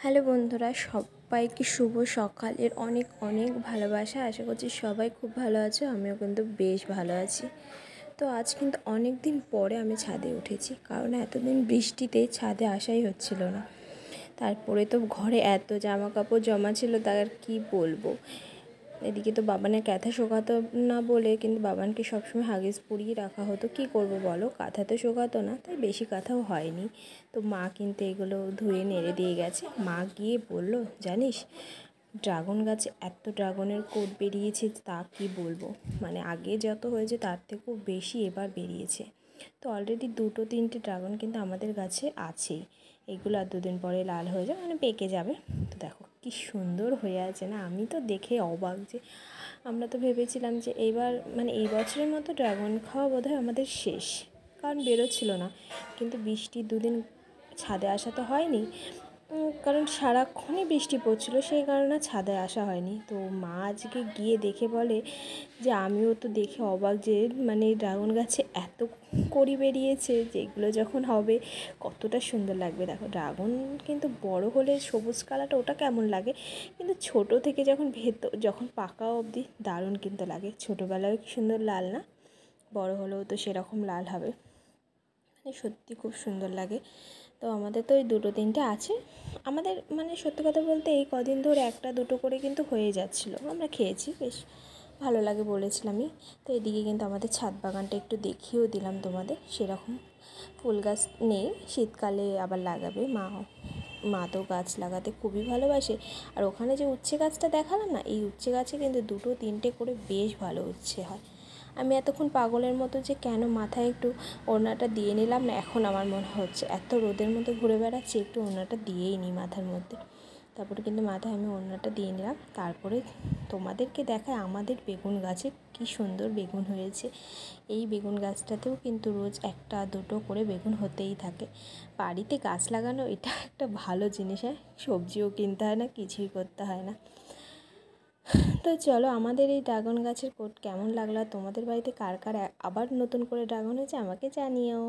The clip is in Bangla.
হ্যালো বন্ধুরা, সবাইকে শুভ সকালের অনেক অনেক ভালোবাসা। আশা করছি সবাই খুব ভালো আছো, আমিও কিন্তু বেশ ভালো আছি। তো আজ কিন্তু অনেক দিন পরে আমি ছাদে উঠেছি, কারণ এতদিন বৃষ্টিতে ছাদে আসাই হচ্ছিল না। তারপরে তো ঘরে এত জামা কাপড় জমা ছিল, তার কি বলবো। এদিকে তো বাবানের কাঁথা শোকাতো না বলে কিন্তু বাবানকে সবসময় হাগিস পরিয়ে রাখা হতো। কি করব বলো, কাঁথা তো শোকাতো না, তাই বেশি কাঁথাও হয়নি। তো মা কিন্তু এগুলো ধুয়ে নেড়ে দিয়ে গেছে। মা গিয়ে বলল, জানিস ড্রাগন গাছে এত ড্রাগনের কোট বেরিয়েছে, তা কি বলবো। মানে আগে যত হয়েছে তার থেকেও বেশি এবার বেরিয়েছে। তো অলরেডি 2-3টে ড্রাগন কিন্তু আমাদের গাছে আছেই। এগুলো আর দুদিন পরে লাল হয়ে যাবে, মানে পেকে যাবে। তো দেখো কি সুন্দর হয়ে আছে না, আমি তো দেখে অবাক। যে আমরা তো ভেবেছিলাম যে এইবার মানে এই বছরের মতো ড্রাগন খাওয়া বোধহয় আমাদের শেষ, কারণ বেরোচ্ছিল না। কিন্তু বৃষ্টি দুদিন ছাদে আসা তো হয়নি, কারণ সারাক্ষণই বৃষ্টি পড়ছিল, সেই কারণে ছাদে আসা হয়নি। তো মা আজকে গিয়ে দেখে বলে যে আমিও তো দেখে অবাক, যে মানে ড্রাগন গাছে এত কড়ি বেরিয়েছে, যেগুলো যখন হবে কতটা সুন্দর লাগবে। দেখো ড্রাগন কিন্তু বড় হলে সবুজ কালারটা ওটা কেমন লাগে, কিন্তু ছোট থেকে যখন পাকা অবধি দারুণ কিন্তু লাগে। ছোটোবেলায় কি সুন্দর লাল না, বড় হলেও তো সেরকম লাল হবে। মানে সত্যি খুব সুন্দর লাগে। তো আমাদের তো ওই 2-3টে আছে। আমাদের মানে সত্যি কথা বলতে এই কদিন ধরে 1-2 করে কিন্তু হয়ে যাচ্ছিলো, আমরা খেয়েছি, বেশ ভালো লাগে বলেছিলামই। তো এদিকে কিন্তু আমাদের ছাদ বাগানটা একটু দেখিয়েও দিলাম তোমাদের। সেরকম ফুল গাছ নেই, শীতকালে আবার লাগাবে মা তো গাছ লাগাতে খুবই ভালোবাসে। আর ওখানে যে উচ্ছে গাছটা দেখালাম না, এই উচ্ছে গাছে কিন্তু 2-3টে করে বেশ ভালো উচ্ছে হয়। আমি এতক্ষণ পাগলের মতো যে কেন মাথায় একটু ওড়নাটা দিয়ে নিলাম না, এখন আমার মনে হচ্ছে এত রোদের মধ্যে ঘুরে বেড়াচ্ছি, একটু ওড়নাটা দিয়েই নিই মাথার মধ্যে। তারপরে কিন্তু মাথায় আমি ওড়নাটা দিয়ে নিলাম। তারপরে তোমাদেরকে দেখায় আমাদের বেগুন গাছে কি সুন্দর বেগুন হয়েছে। এই বেগুন গাছটাতেও কিন্তু রোজ 1-2 করে বেগুন হতেই থাকে। বাড়িতে গাছ লাগানো এটা একটা ভালো জিনিস, হয় সবজিও কিনতে হয় না, কিছুই করতে হয় না। তো চলো, আমাদের এই ড্রাগন গাছের কোট কেমন লাগলো, তোমাদের বাড়িতে কার কার আবার নতুন করে ড্রাগন হয়েছে আমাকে জানিও।